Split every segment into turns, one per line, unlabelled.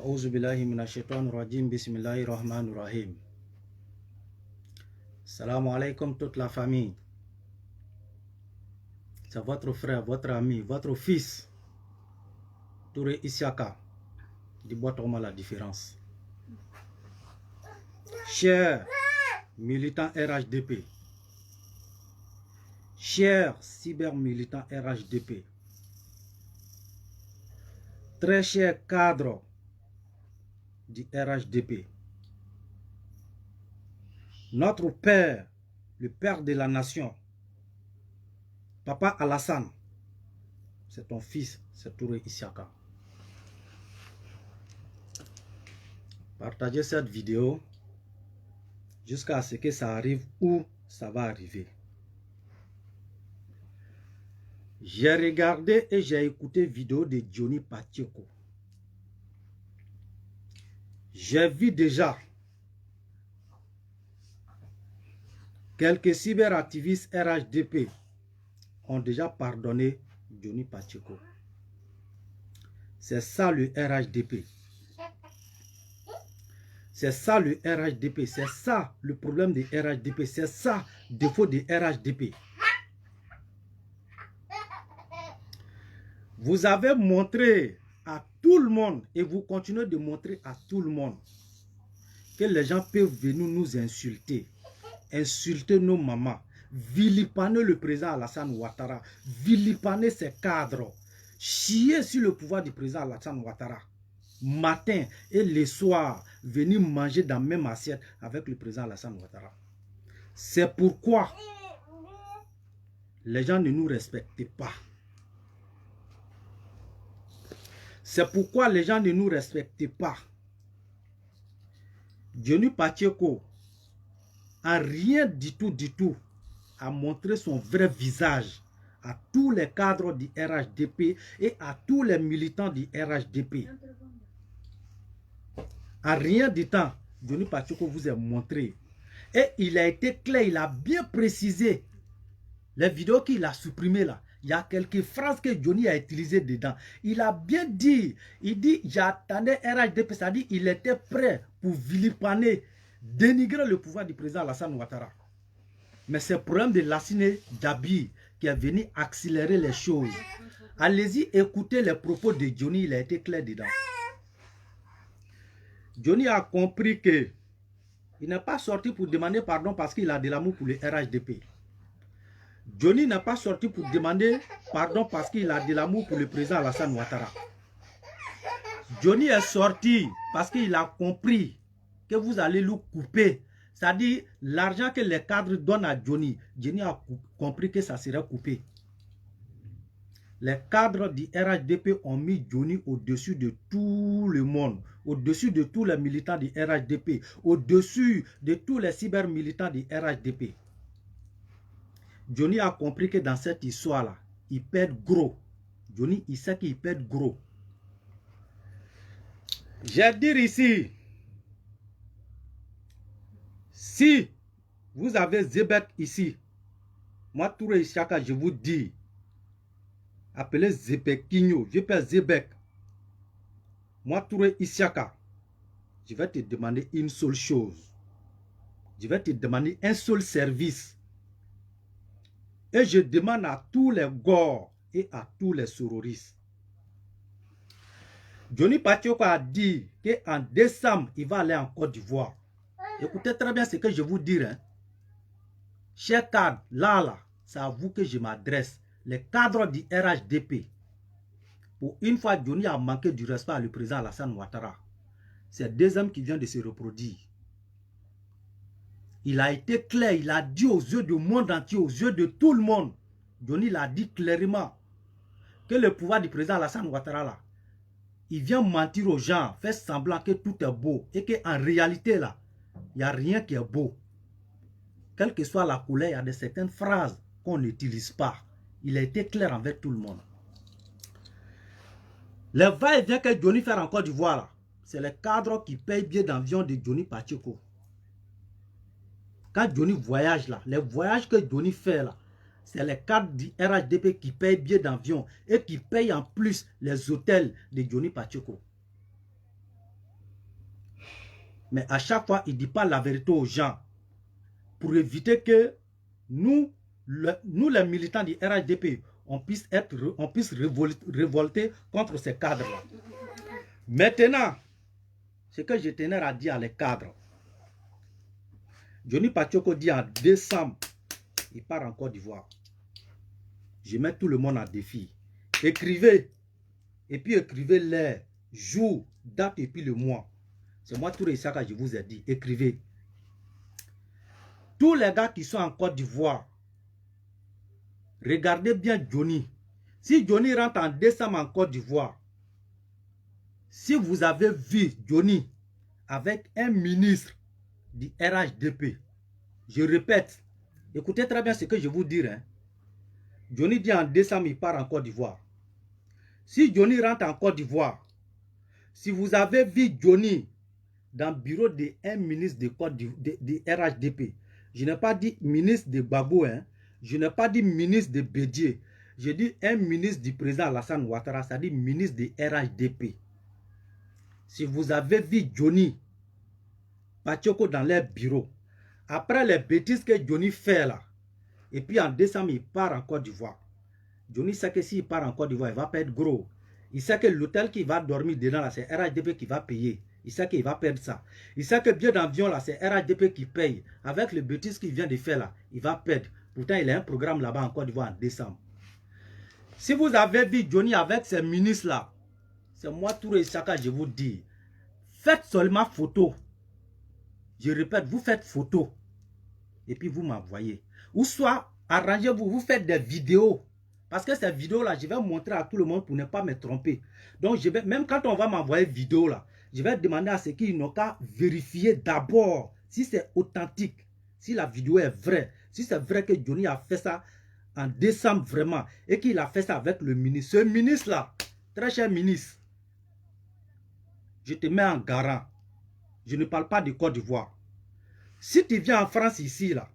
A'udhu billahi minash shaitanir rajim. Bismillahir rahmanir rahim. Salam alaikum toute la famille. C'est votre frère, votre ami, votre fils, Touré Isiaka, du Bois-Torma la différence. Chers militants RHDP, chers cyber-militants RHDP, très chers cadres du RHDP, notre père, le père de la nation, Papa Alassane, c'est ton fils, c'est Touré Isiaka. Partagez cette vidéo jusqu'à ce que ça arrive où ça va arriver. J'ai regardé et j'ai écouté vidéo de Johnny Pacheco. J'ai vu déjà quelques cyberactivistes RHDP ont déjà pardonné Johnny Pacheco. C'est ça le RHDP. C'est ça le RHDP. C'est ça le problème des RHDP. C'est ça le défaut des RHDP. Vous avez montré à tout le monde et vous continuez de montrer à tout le monde que les gens peuvent venir nous insulter, insulter nos mamans, vilipaner le président Alassane Ouattara, vilipaner ses cadres, chier sur le pouvoir du président Alassane Ouattara, matin et le soir, venir manger dans la même assiette avec le président Alassane Ouattara. C'est pourquoi les gens ne nous respectent pas. C'est pourquoi les gens ne nous respectent pas. Johnny Pacheco a rien du tout à montrer son vrai visage à tous les cadres du RHDP et à tous les militants du RHDP. À rien du temps, Johnny Pacheco vous a montré. Et il a été clair, il a bien précisé. Les vidéos qu'il a supprimées là, il y a quelques phrases que Johnny a utilisées dedans. Il a bien dit, il dit, j'attendais RHDP, c'est-à-dire il était prêt pour vilipaner, dénigrer le pouvoir du président Alassane Ouattara. Mais c'est le problème de Lassine Djabi qui est venu accélérer les choses. Allez-y, écoutez les propos de Johnny, il a été clair dedans. Johnny a compris que il n'est pas sorti pour demander pardon parce qu'il a de l'amour pour le RHDP. Johnny n'est pas sorti pour demander pardon parce qu'il a de l'amour pour le président Alassane Ouattara. Johnny est sorti parce qu'il a compris que vous allez le couper. C'est-à-dire l'argent que les cadres donnent à Johnny, Johnny a compris que ça serait coupé. Les cadres du RHDP ont mis Johnny au-dessus de tout le monde, au-dessus de tous les militants du RHDP, au-dessus de tous les cyber-militants du RHDP. Johnny a compris que dans cette histoire-là, il perd gros. Johnny, il sait qu'il perd gros. Je vais dire ici, si vous avez Zebek ici, moi Touré Isiaka, je vous dis, appelez Zebekinho, je peux Zebek. Moi Touré Isiaka, je vais te demander une seule chose. Je vais te demander un seul service. Et je demande à tous les gors et à tous les sororistes. Johnny Pacheco a dit qu'en décembre, il va aller en Côte d'Ivoire. Écoutez très bien ce que je vous dis. Hein. Chers cadres, là, c'est à vous que je m'adresse. Les cadres du RHDP. Pour une fois, Johnny a manqué du respect à le président Alassane Ouattara. C'est le deuxième qui vient de se reproduire. Il a été clair, il a dit aux yeux du monde entier, aux yeux de tout le monde. Johnny l'a dit clairement que le pouvoir du président Alassane Ouattara là, il vient mentir aux gens, faire semblant que tout est beau et qu'en réalité là, il n'y a rien qui est beau. Quelle que soit la couleur, il y a de certaines phrases qu'on n'utilise pas. Il a été clair envers tout le monde. Les va-et-vient que Johnny fait en Côte d'Ivoire là, c'est les cadres qui payent bien d'avion de Johnny Pacheco. Quand Johnny voyage là, les voyages que Johnny fait là, c'est les cadres du RHDP qui payent bien d'avion et qui payent en plus les hôtels de Johnny Pacheco. Mais à chaque fois, il ne dit pas la vérité aux gens. Pour éviter que nous les militants du RHDP, on puisse révolter contre ces cadres-là. Maintenant, ce que je tenais à dire à les cadres, Johnny Pachoko dit en décembre, il part en Côte d'Ivoire. Je mets tout le monde en défi. Écrivez. Et puis écrivez l'heure, jour, date et puis le mois. C'est moi Touré Issaka, je vous ai dit. Écrivez. Tous les gars qui sont en Côte d'Ivoire, regardez bien Johnny. Si Johnny rentre en décembre en Côte d'Ivoire, si vous avez vu Johnny avec un ministre du RHDP, je répète, écoutez très bien ce que je vous dis. Hein. Johnny dit en décembre, il part en Côte d'Ivoire. Si Johnny rentre en Côte d'Ivoire, si vous avez vu Johnny dans le bureau d'un ministre de RHDP, je n'ai pas dit ministre de Gbagbo, hein, je n'ai pas dit ministre de Bédié, je dis un ministre du président Alassane Ouattara, c'est-à-dire ministre de RHDP. Si vous avez vu Johnny Pachoko dans leur bureau, après les bêtises que Johnny fait là, et puis en décembre, il part en Côte d'Ivoire. Johnny sait que s'il part en Côte d'Ivoire, il va perdre gros. Il sait que l'hôtel qui va dormir dedans là, c'est RHDP qui va payer. Il sait qu'il va perdre ça. Il sait que billet d'avion là, c'est RHDP qui paye. Avec les bêtises qu'il vient de faire là, il va perdre. Pourtant, il a un programme là-bas en Côte d'Ivoire en décembre. Si vous avez vu Johnny avec ces ministres là, c'est moi Touré Issaka, je vous dis. Faites seulement photo. Je répète, vous faites photo. Et puis vous m'envoyez. Ou soit, arrangez-vous, vous faites des vidéos. Parce que ces vidéos-là, je vais montrer à tout le monde pour ne pas me tromper. Donc, je vais, même quand on va m'envoyer vidéo là, je vais demander à ceux qui n'ont qu'à vérifier d'abord si c'est authentique, si la vidéo est vraie, si c'est vrai que Johnny a fait ça en décembre vraiment et qu'il a fait ça avec le ministre. Ce ministre-là, très cher ministre, je te mets en garant. Je ne parle pas de Côte d'Ivoire. Si tu viens en France ici, là,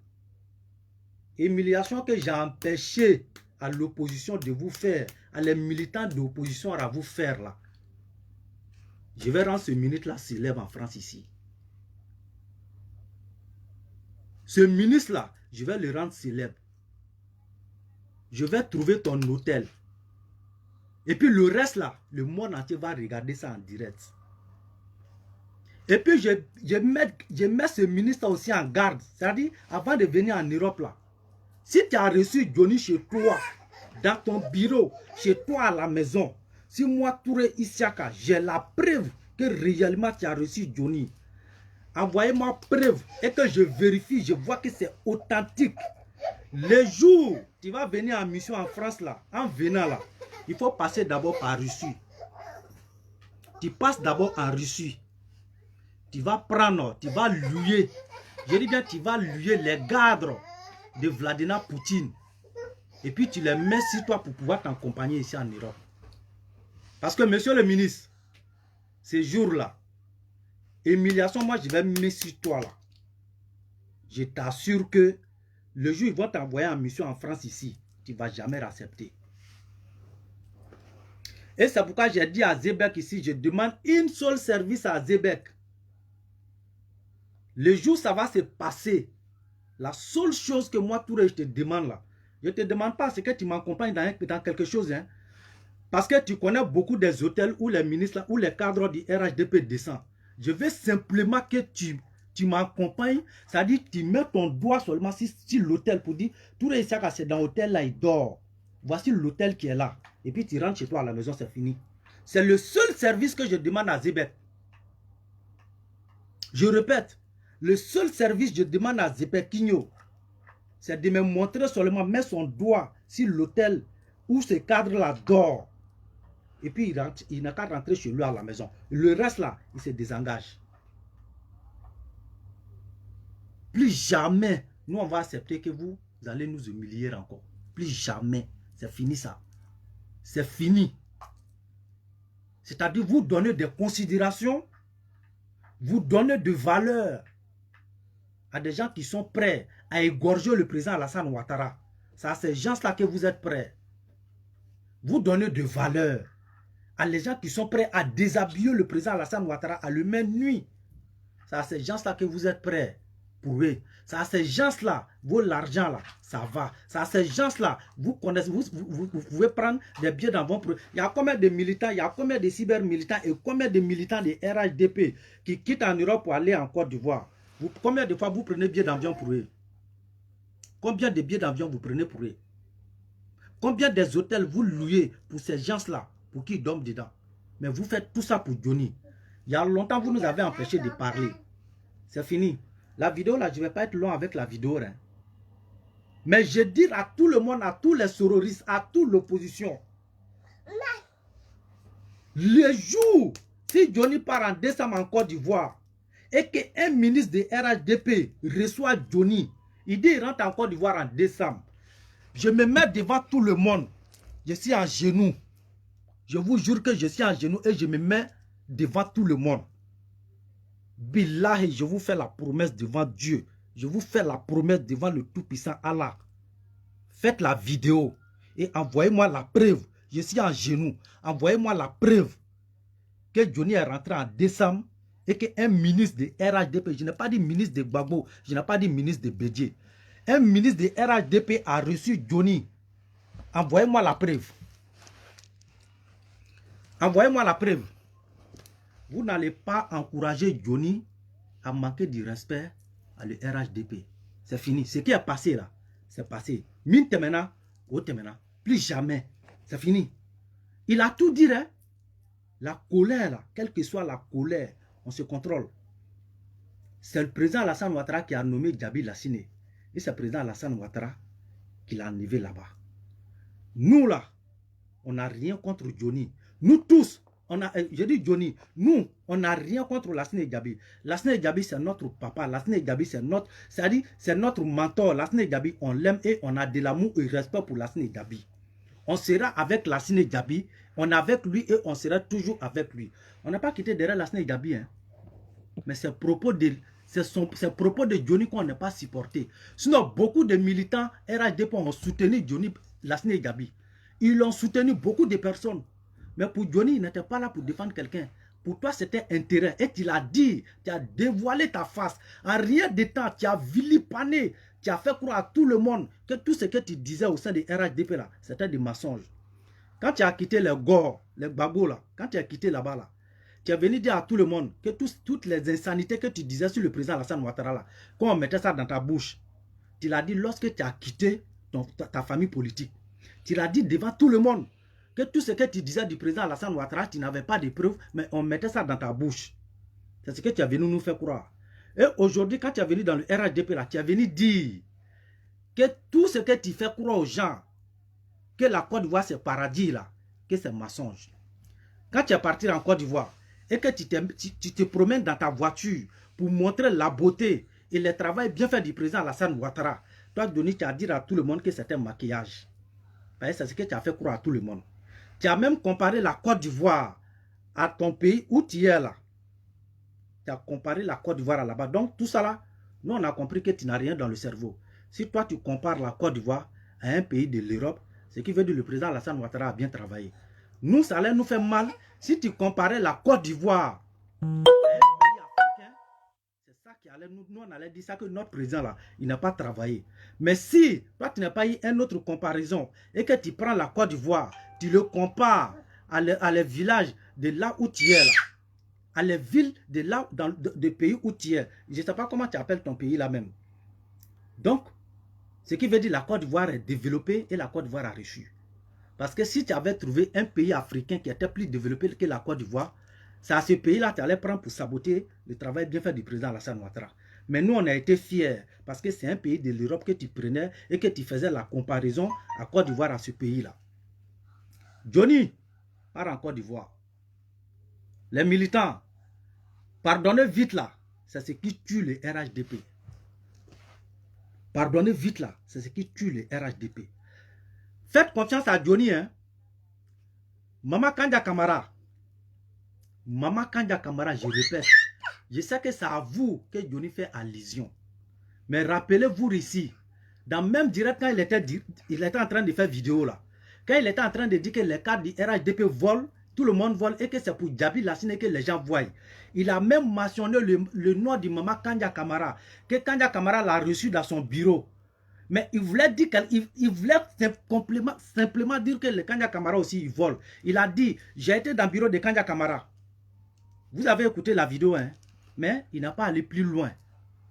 humiliation que j'ai empêché à l'opposition de vous faire, à les militants de l'opposition à vous faire là, je vais rendre ce ministre-là célèbre en France ici. Ce ministre-là, je vais le rendre célèbre. Je vais trouver ton hôtel. Et puis le reste là, le monde entier va regarder ça en direct. Et puis je mets ce ministre aussi en garde. C'est-à-dire, avant de venir en Europe là, si tu as reçu Johnny chez toi, dans ton bureau, chez toi à la maison, si moi, Touré Issaka, j'ai la preuve que réellement tu as reçu Johnny, envoyez-moi preuve et que je vérifie, je vois que c'est authentique. Le jour tu vas venir en mission en France là, en venant là, il faut passer d'abord par Russie. Tu passes d'abord en Russie. Tu vas prendre, tu vas louer. Je dis bien, tu vas louer les gardes de Vladimir Poutine. Et puis tu les mets sur toi pour pouvoir t'accompagner ici en Europe. Parce que monsieur le ministre, ces jours-là, humiliation, moi je vais me mettre sur toi là. Je t'assure que le jour où ils vont t'envoyer en mission en France ici, tu ne vas jamais l'accepter. Et c'est pourquoi j'ai dit à Zebek ici, je demande une seule service à Zebek. Le jour où ça va se passer, la seule chose que moi, Touré, je te demande là, je ne te demande pas ce que tu m'accompagnes dans quelque chose. Hein, parce que tu connais beaucoup des hôtels où les ministres, là, où les cadres du RHDP descendent. Je veux simplement que tu m'accompagnes, c'est-à-dire tu mets ton doigt seulement sur l'hôtel pour dire, Touré Issaka, c'est dans l'hôtel là, il dort. Voici l'hôtel qui est là. Et puis tu rentres chez toi à la maison, c'est fini. C'est le seul service que je demande à Zebek. Je répète, le seul service que je demande à Zebek Kigno, c'est de me montrer seulement, mettre son doigt sur l'hôtel où ce cadre-là dort. Et puis il n'a qu'à rentrer chez lui à la maison. Le reste là, il se désengage. Plus jamais, nous on va accepter que vous allez nous humilier encore. Plus jamais. C'est fini ça. C'est fini. C'est-à-dire vous donnez des considérations, vous donnez de valeur à des gens qui sont prêts à égorger le président Alassane Ouattara. C'est à ces gens-là que vous êtes prêts. Vous donnez de valeur à les gens qui sont prêts à déshabiller le président Alassane Ouattara à la même nuit. c'est à ces gens-là que vous êtes prêts pour eux. C'est à ces gens-là, l'argent là, ça va. C'est à ces gens-là, vous connaissez, vous pouvez prendre des billets d'avion pour eux. Il y a combien de militants, il y a combien de cyber-militants et combien de militants de RHDP qui quittent en Europe pour aller en Côte d'Ivoire. Combien de fois vous prenez billets d'avion pour eux? Combien de billets d'avion vous prenez pour eux? Combien des hôtels vous louez pour ces gens-là, pour qu'ils dorment dedans? Mais vous faites tout ça pour Johnny. Il y a longtemps, vous nous avez empêché de parler. C'est fini. La vidéo, là, je ne vais pas être long avec la vidéo. Hein. Mais je dis à tout le monde, à tous les terroristes, à toute l'opposition. Le jour, si Johnny part en décembre en Côte d'Ivoire, et qu'un ministre de RHDP reçoit Johnny, il dit qu'il rentre en Côte d'Ivoire en décembre. Je me mets devant tout le monde. Je suis en genoux. Je vous jure que je suis en genoux et je me mets devant tout le monde. Billahi, je vous fais la promesse devant Dieu. Je vous fais la promesse devant le Tout-Puissant Allah. Faites la vidéo et envoyez-moi la preuve. Je suis en genoux. Envoyez-moi la preuve que Johnny est rentré en décembre et qu'un ministre de RHDP, je n'ai pas dit ministre de Gbagbo, je n'ai pas dit ministre de Bédié. Un ministre de RHDP a reçu Johnny. Envoyez-moi la preuve. Envoyez-moi la preuve. Vous n'allez pas encourager Johnny à manquer du respect à le RHDP. C'est fini. Ce qui est passé là, c'est passé. Mine temena, au temena. Plus jamais. C'est fini. Il a tout dit. Hein? La colère, là, quelle que soit la colère, on se contrôle. C'est le président Alassane Ouattara qui a nommé Djabi Lassine. Et c'est le président Alassane Ouattara qui l'a enlevé là-bas. Nous là, on n'a rien contre Johnny. Nous tous, je dis Johnny, nous, on n'a rien contre Lassine Djabi. Lassine Djabi, c'est notre papa. Lassine Djabi, c'est notre mentor. Lassine Djabi, on l'aime et on a de l'amour et respect pour Lassine Djabi. On sera avec Lassine Djabi, on est avec lui et on sera toujours avec lui. On n'a pas quitté derrière Lassine Djabi. Hein. Mais c'est propos de Johnny qu'on n'a pas supporté. Sinon, beaucoup de militants RHDP ont soutenu Johnny Lassine Djabi. Ils l'ont soutenu, beaucoup de personnes. Mais pour Johnny, il n'était pas là pour défendre quelqu'un. Pour toi, c'était intérêt. Et tu l'as dit, tu as dévoilé ta face. En rien de temps, tu as vilipané, tu as fait croire à tout le monde que tout ce que tu disais au sein de RHDP, là, c'était des mensonges. Quand tu as quitté les Gor, les Gbagbo, là, quand tu as quitté là-bas, là, tu es venu dire à tout le monde que toutes les insanités que tu disais sur le président Alassane Ouattara, là, quand on mettait ça dans ta bouche, tu l'as dit lorsque tu as quitté ta famille politique. Tu l'as dit devant tout le monde. Que tout ce que tu disais du président Alassane Ouattara, tu n'avais pas de preuves, mais on mettait ça dans ta bouche. C'est ce que tu es venu nous faire croire. Et aujourd'hui, quand tu es venu dans le RHDP, là, tu es venu dire que tout ce que tu fais croire aux gens, que la Côte d'Ivoire c'est paradis, là, que c'est mensonge. Quand tu es parti en Côte d'Ivoire et que tu te promènes dans ta voiture pour montrer la beauté et le travail bien fait du président Alassane Ouattara, toi, Johnny, tu as dit à tout le monde que c'était un maquillage. C'est ce que tu as fait croire à tout le monde. Tu as même comparé la Côte d'Ivoire à ton pays où tu es là. Tu as comparé la Côte d'Ivoire là-bas. Donc tout ça là, nous on a compris que tu n'as rien dans le cerveau. Si toi tu compares la Côte d'Ivoire à un pays de l'Europe, ce qui veut dire que le président Alassane Ouattara a bien travaillé. Nous, ça allait nous faire mal si tu comparais la Côte d'Ivoire à un pays africain. C'est ça qui allait nous on allait dire ça que notre président là, il n'a pas travaillé. Mais si toi tu n'as pas eu une autre comparaison et que tu prends la Côte d'Ivoire, tu le compares à les villages de là où tu es là, à les villes de là, dans des pays où tu es. Je ne sais pas comment tu appelles ton pays là même. Donc, ce qui veut dire la Côte d'Ivoire est développée et la Côte d'Ivoire a reçu. Parce que si tu avais trouvé un pays africain qui était plus développé que la Côte d'Ivoire, c'est à ce pays-là que tu allais prendre pour saboter le travail bien fait du président Alassane Ouattara. Mais nous, on a été fiers parce que c'est un pays de l'Europe que tu prenais et que tu faisais la comparaison à Côte d'Ivoire à ce pays-là. Johnny part en Côte d'Ivoire. Les militants, pardonnez vite là, c'est ce qui tue les RHDP. Pardonnez vite là, c'est ce qui tue les RHDP. Faites confiance à Johnny, hein. Maman Kandja Kamara, je répète, je sais que c'est à vous que Johnny fait allusion. Mais rappelez-vous ici, dans le même direct quand il était en train de faire vidéo là, quand il était en train de dire que les cadres du RHDP volent, tout le monde vole et que c'est pour Djabi Lassine que les gens voient. Il a même mentionné le nom du maman Kanja Kamara, que Kanja Kamara l'a reçu dans son bureau. Mais il voulait dire il voulait simplement dire que le Kanja Kamara aussi il vole. Il a dit, j'ai été dans le bureau de Kanja Kamara. Vous avez écouté la vidéo, hein? Mais il n'a pas allé plus loin.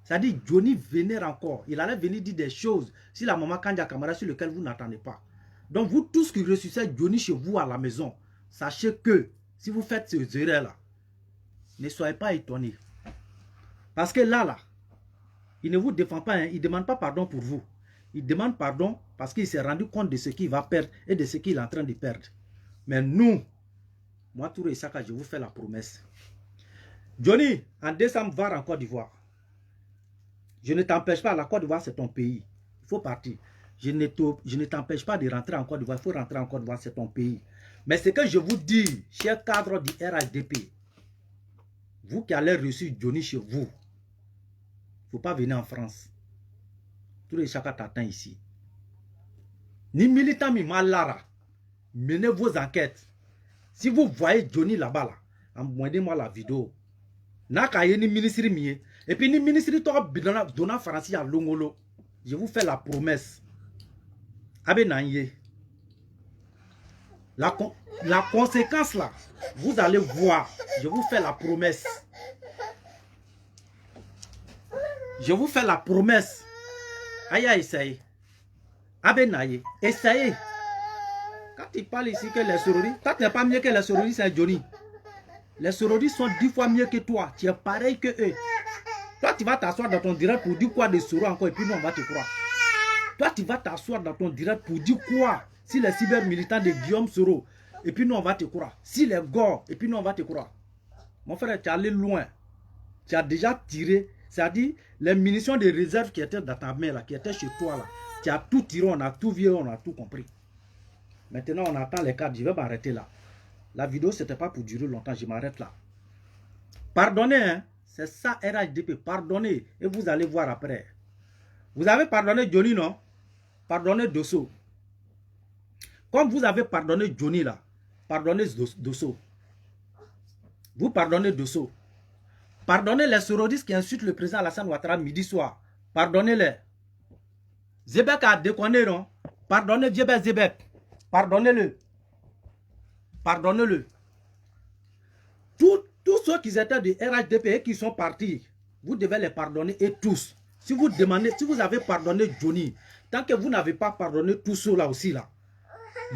C'est-à-dire, Johnny vénère encore. Il allait venir dire des choses sur la maman Kanja Kamara sur lequel vous n'attendez pas. Donc, vous tous qui ressuscitez Johnny chez vous à la maison, sachez que si vous faites ces erreurs-là, ne soyez pas étonnés. Parce que là, il ne vous défend pas, hein, il ne demande pas pardon pour vous. Il demande pardon parce qu'il s'est rendu compte de ce qu'il va perdre et de ce qu'il est en train de perdre. Mais nous, moi, Touré Isaka, je vous fais la promesse. Johnny, en décembre, va en Côte d'Ivoire. Je ne t'empêche pas, la Côte d'Ivoire, c'est ton pays. Il faut partir. Je ne t'empêche pas de rentrer en Côte d'Ivoire. Il faut rentrer en Côte d'Ivoire, c'est ton pays. Mais ce que je vous dis, chers cadres du RHDP, vous qui allez reçu Johnny chez vous, il ne faut pas venir en France. Tous les chacun t'attend ici. Ni militant, ni malara. Menez vos enquêtes. Si vous voyez Johnny là-bas, là, envoyez-moi la vidéo. Nakaye ni ministre mié. Et puis ni ministre toi donnant français à Longolo. Je vous fais la promesse. Abe Nanye. La conséquence là, vous allez voir. Je vous fais la promesse. Je vous fais la promesse. Aïe, essaye. Abe Naye. Essayez. Quand il parle ici que les sororistes, toi tu n'es pas mieux que les sororistes, c'est Johnny. Les sororistes sont 10 fois mieux que toi. Tu es pareil que eux. Toi, tu vas t'asseoir dans ton direct pour dire quoi de Soro encore et puis nous, on va te croire. Toi, tu vas t'asseoir dans ton direct pour dire quoi si les cyber-militants de Guillaume Soro et puis nous, on va te croire. Si les Gore et puis nous, on va te croire. Mon frère, tu es allé loin. Tu as déjà tiré. C'est-à-dire, les munitions de réserve qui étaient dans ta main, là, qui étaient chez toi, là, tu as tout tiré, on a tout vu, on a tout compris. Maintenant, on attend les cadres. Je vais m'arrêter là. La vidéo, ce n'était pas pour durer longtemps. Je m'arrête là. Pardonnez, hein. C'est ça, RHDP. Pardonnez. Et vous allez voir après. Vous avez pardonné Johnny, non? Pardonnez Dosso. Comme vous avez pardonné Johnny, là, pardonnez Dosso. Vous pardonnez Dosso. Pardonnez les sororistes qui insultent le président Alassane Ouattara midi soir. Pardonnez-les. Zebek a déconné, non? Pardonnez Zebek. Pardonnez-le. Pardonnez-le. Tous ceux qui étaient du RHDP et qui sont partis, vous devez les pardonner et tous. Si vous demandez, si vous avez pardonné Johnny, tant que vous n'avez pas pardonné tous ceux-là aussi, là,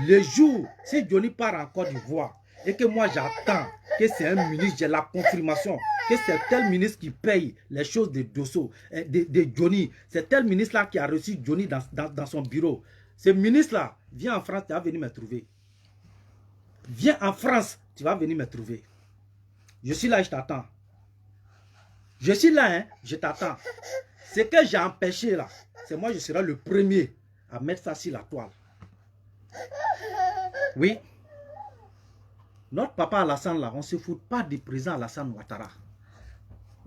le jour, si Johnny part en Côte d'Ivoire et que moi j'attends que c'est un ministre, j'ai la confirmation que c'est tel ministre qui paye les choses de Dosso, de Johnny, c'est tel ministre-là qui a reçu Johnny dans son bureau. Ce ministre-là, viens en France, tu vas venir me trouver. Viens en France, tu vas venir me trouver. Je suis là, je t'attends. Je suis là, hein, je t'attends. Ce que j'ai empêché là, c'est moi, je serai le premier à mettre ça sur la toile. Oui. Notre papa Alassane là, on ne se fout pas du président Alassane Ouattara.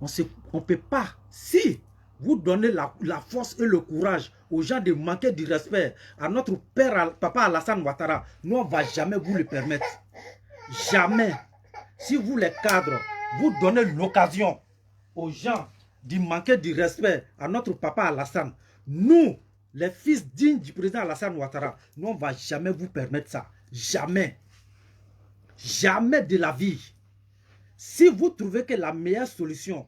On ne peut pas. Si vous donnez la force et le courage aux gens de manquer du respect à notre père, papa Alassane Ouattara, nous on ne va jamais vous le permettre. Jamais. Si vous les cadres, vous donnez l'occasion aux gens de manquer du respect à notre papa Alassane, nous, les fils dignes du président Alassane Ouattara, nous on ne va jamais vous permettre ça. Jamais. Jamais de la vie. Si vous trouvez que la meilleure solution,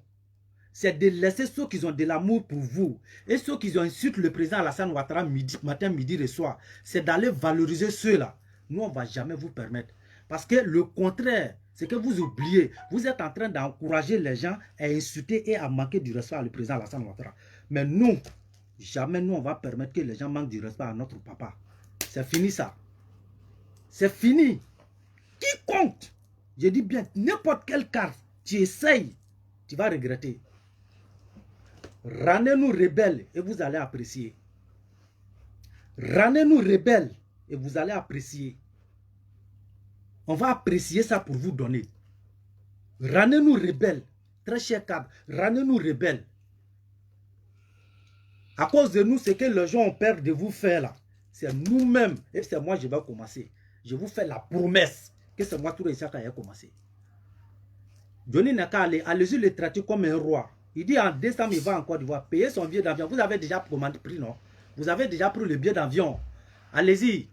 c'est de laisser ceux qui ont de l'amour pour vous et ceux qui ont insulté le président Alassane Ouattara matin, midi et soir, c'est d'aller valoriser ceux-là. Nous, on ne va jamais vous permettre. Parce que le contraire, c'est que vous oubliez, vous êtes en train d'encourager les gens à insulter et à manquer du respect à le président Alassane Ouattara. Mais nous, jamais nous, on va permettre que les gens manquent du respect à notre papa. C'est fini ça. C'est fini. Quiconque, je dis bien, n'importe quelle carte, tu essayes, tu vas regretter. Rendez-nous rebelles et vous allez apprécier. Rendez-nous rebelles et vous allez apprécier. On va apprécier ça pour vous donner. Rendez-nous rebelles. Très cher cadre, rendez-nous rebelles. À cause de nous, ce que les gens ont peur de vous faire là, c'est nous-mêmes. Et c'est moi, je vais commencer. Je vous fais la promesse que c'est moi Touré Issaka qui a commencé. Johnny n'a qu'à aller, allez-y le traiter comme un roi. Il dit en décembre, il va en Côte d'Ivoire payer son billet d'avion. Vous avez déjà commandé prix, non? Vous avez déjà pris le billet d'avion. Allez-y.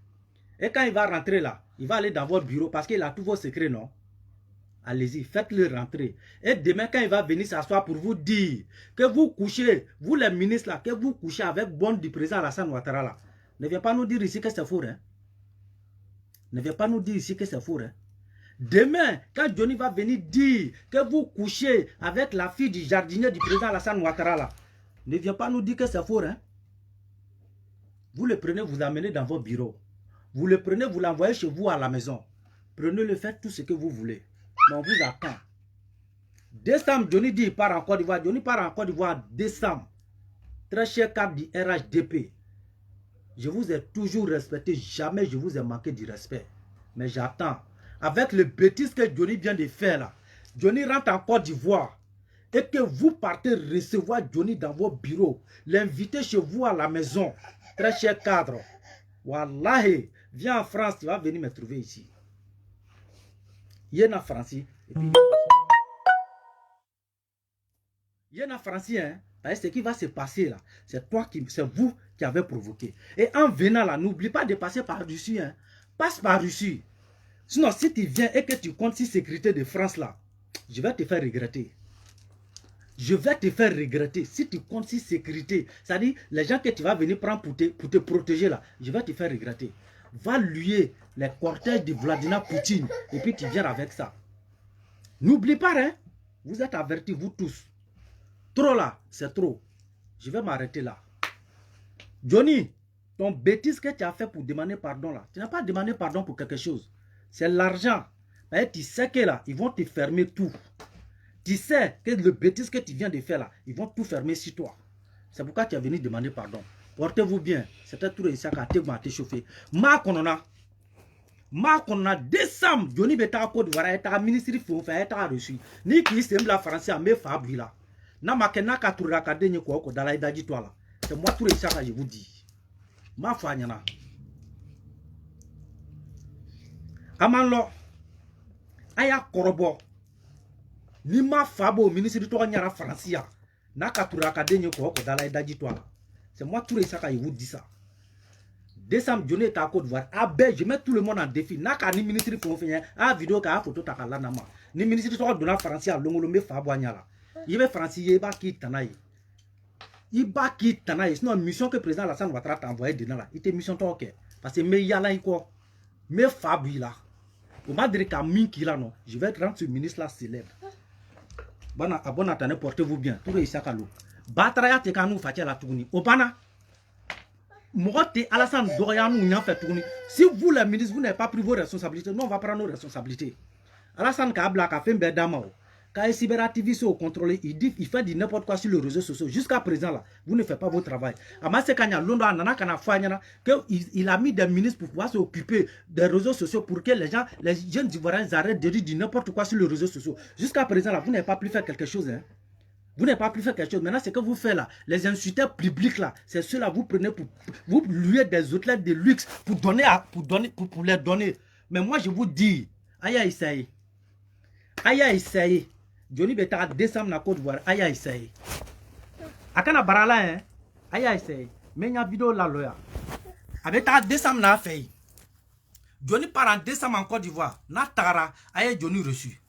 Et quand il va rentrer là, il va aller dans votre bureau parce qu'il a tous vos secrets, non? Allez-y, faites-le rentrer. Et demain, quand il va venir s'asseoir pour vous dire que vous couchez, vous les ministres là, que vous couchez avec bonne du président Alassane Ouattara là, ne viens pas nous dire ici que c'est faux, hein? Ne viens pas nous dire ici que c'est faux, hein? Demain, quand Johnny va venir dire que vous couchez avec la fille du jardinier du président Alassane Ouattara là, ne viens pas nous dire que c'est faux, hein? Vous le prenez, vous l'amenez dans vos bureaux. Vous le prenez, vous l'envoyez chez vous à la maison. Prenez-le, faites tout ce que vous voulez. Mais on vous attend. Décembre, Johnny dit il part en Côte d'Ivoire. Johnny part en Côte d'Ivoire décembre. Très cher cap du RHDP. Je vous ai toujours respecté. Jamais je vous ai manqué du respect. Mais j'attends. Avec le bêtise que Johnny vient de faire là. Johnny rentre en Côte d'Ivoire. Et que vous partez recevoir Johnny dans vos bureaux. L'inviter chez vous à la maison. Très cher cadre. Wallahi. Viens en France, tu vas venir me trouver ici. Il y a en France. Et puis, il y a en France, hein. Ce qui va se passer là, c'est vous qui avez provoqué. Et en venant là, n'oublie pas de passer par Russie. Hein. Passe par Russie. Sinon, si tu viens et que tu comptes sur sécurité de France là, je vais te faire regretter. Je vais te faire regretter. Si tu comptes sur sécurité, c'est-à-dire les gens que tu vas venir prendre pour te protéger là, je vais te faire regretter. Va lier les cortèges de Vladimir Poutine et puis tu viens avec ça. N'oublie pas, hein, vous êtes avertis, vous tous. Trop là, c'est trop. Je vais m'arrêter là. Johnny, ton bêtise que tu as fait pour demander pardon là, tu n'as pas demandé pardon pour quelque chose. C'est l'argent. Tu sais que là, ils vont te fermer tout. Tu sais que le bêtise que tu viens de faire là, ils vont tout fermer sur toi. C'est pourquoi tu es venu demander pardon. Portez-vous bien. C'était Touré Issaka qui a été chauffé. Ma konona décembre. Johnny Beta à Côte d'Ivoire, est ministre de l'Info, est reçu. Ni qui semble la France à me fabri là. Na makena ka tourra ka denye ko dans la daji toi là. C'est moi Touré Issaka, je vous dis. Ma fanyana. Amanlo. Aya korobo. Ni ma fabo ministre de toi nyara France ya. Na ka tourra ka denye ko dans la daji toi là. C'est moi Touré Issaka, je vous dis ça. Décembre, Johnny est à Côte d'Ivoire. Ah ben, je mets tout le monde en défi. Naka ni ministre de l'Info, ah vidéo ka photo takala nama. Ni ministre de la France ya longolombe fabo nyara. Il va France, il va qui tanaï. Il va qui tanaï. Sinon, mission que le président Alassane Ouattara t'a envoyé dedans là. Il était mission toi ok. Parce que mais yala quoi. Mais Fabi là. On m'a dit qu'à Minki là non. Je vais rendre ce ministre là célèbre. Bon attendez, portez-vous bien. Touré Issaka lo. Batraya te kanu fatia la tourni. Obana. Mogote Alassane Doyanou n'y a fait tourner. Si vous les ministres, vous n'avez pas pris vos responsabilités, nous on va prendre nos responsabilités. Alassane Kabla a fait un bedamao. Quand Cyber TV au contrôlé, il fait du n'importe quoi sur les réseaux sociaux. Jusqu'à présent, là, vous ne faites pas votre travail. Il a mis des ministres pour pouvoir s'occuper des réseaux sociaux pour que les jeunes Ivoiriens arrêtent de dire du n'importe quoi sur les réseaux sociaux. Jusqu'à présent, là, vous n'avez pas pu faire quelque chose. Hein. Vous n'avez pas pu faire quelque chose. Maintenant, ce que vous faites là, les insulteurs publics là, c'est ceux-là vous prenez pour vous louer des hôtels de luxe pour les donner. Mais moi, je vous dis, aïe aïe, aïe aïe. Johnny Beta à décembre na Côte d'Ivoire, aïe aïe. Akana barala hein, aïe aïe. Mais il y a vidéo là loya. Abeta décembre na fait. Johnny part en décembre en Côte d'Ivoire. Na tara, aïe Johnny reçu.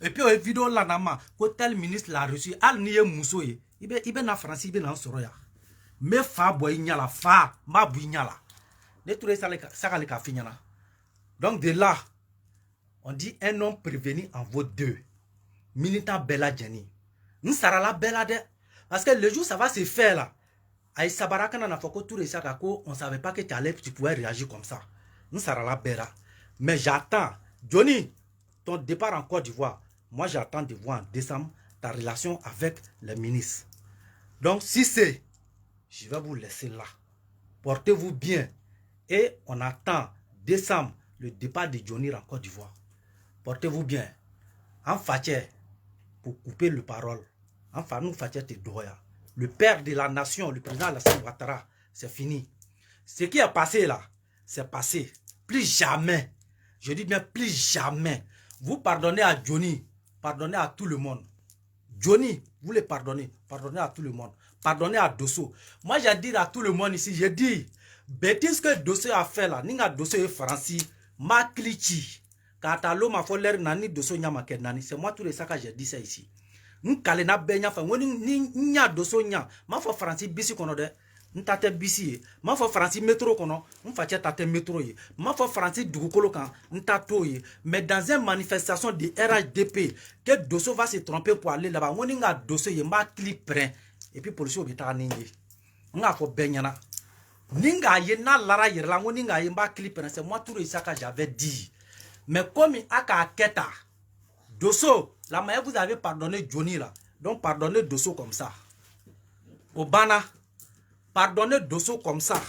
Et puis, vidéo là, que tel ministre l'a reçu, al niye moussoye, il est na France, il est na soroya. Mais fa boy nyala, fa, ma boy nyala. Ne touré ça le café nyala. Donc de là, on dit un homme prévenu en vaut deux. Minita Bella Jenny. Nous sera la bella de. Parce que le jour ça va se faire là. Aïe Sabaraka n'a pas que tout les sacs on savait pas que tu pouvais réagir comme ça. Nous sera la bella. Mais j'attends. Johnny, ton départ en Côte d'Ivoire. Moi, j'attends de voir en décembre ta relation avec les ministres. Donc, si c'est, je vais vous laisser là. Portez-vous bien. Et on attend décembre le départ de Johnny en Côte d'Ivoire. Portez-vous bien. En Fatih, pour couper le parole. En Fanou Fatih te doya. Le père de la nation, le président Alassane Ouattara, c'est fini. Ce qui est passé là, c'est passé. Plus jamais. Je dis bien plus jamais. Vous pardonnez à Johnny, pardonnez à tout le monde. Johnny, vous les pardonnez, pardonnez à tout le monde. Pardonnez à Dosso. Moi, j'ai dit à tout le monde ici, j'ai dit, bêtise que Dosso a fait là, Ninga Dosso et Francis, ma clichi. Quand l'eau m'a fait l'air nani Dosso nyama nani, c'est moi tout les ça que j'ai dit ça ici. N'kalena benya fa, ni nya Dosso nya, ma fa Francis bisi kono de. N'tate bisi ma fa Francis métro kono n'fache tate métro ye ma fa Francis dugukolo kan n'tato ye mais dans une manifestation de RHDP que Dosso va se tromper pour aller là-bas on nga Dosso ye ma clip prêt et puis police obita ningi nga fo benyana ninga ye na lara yer la on nga ye ma clip prêt c'est moi tout ça que j'avais dit mais comme aka keta Dosso la manière vous avez pardonné Johnny là donc pardonnez Dosso comme ça Obana. Pardonnez Dosso comme ça.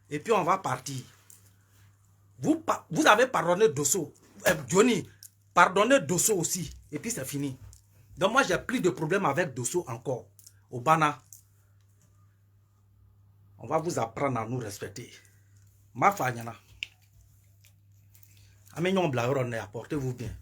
Et puis on va partir. Vous avez pardonné Dosso. Johnny, pardonnez Dosso aussi. Et puis c'est fini. Donc moi j'ai plus de problème avec Dosso encore. Obana, on va vous apprendre à nous respecter. Ma fanyana. Amignon blagueur, apportez-vous bien.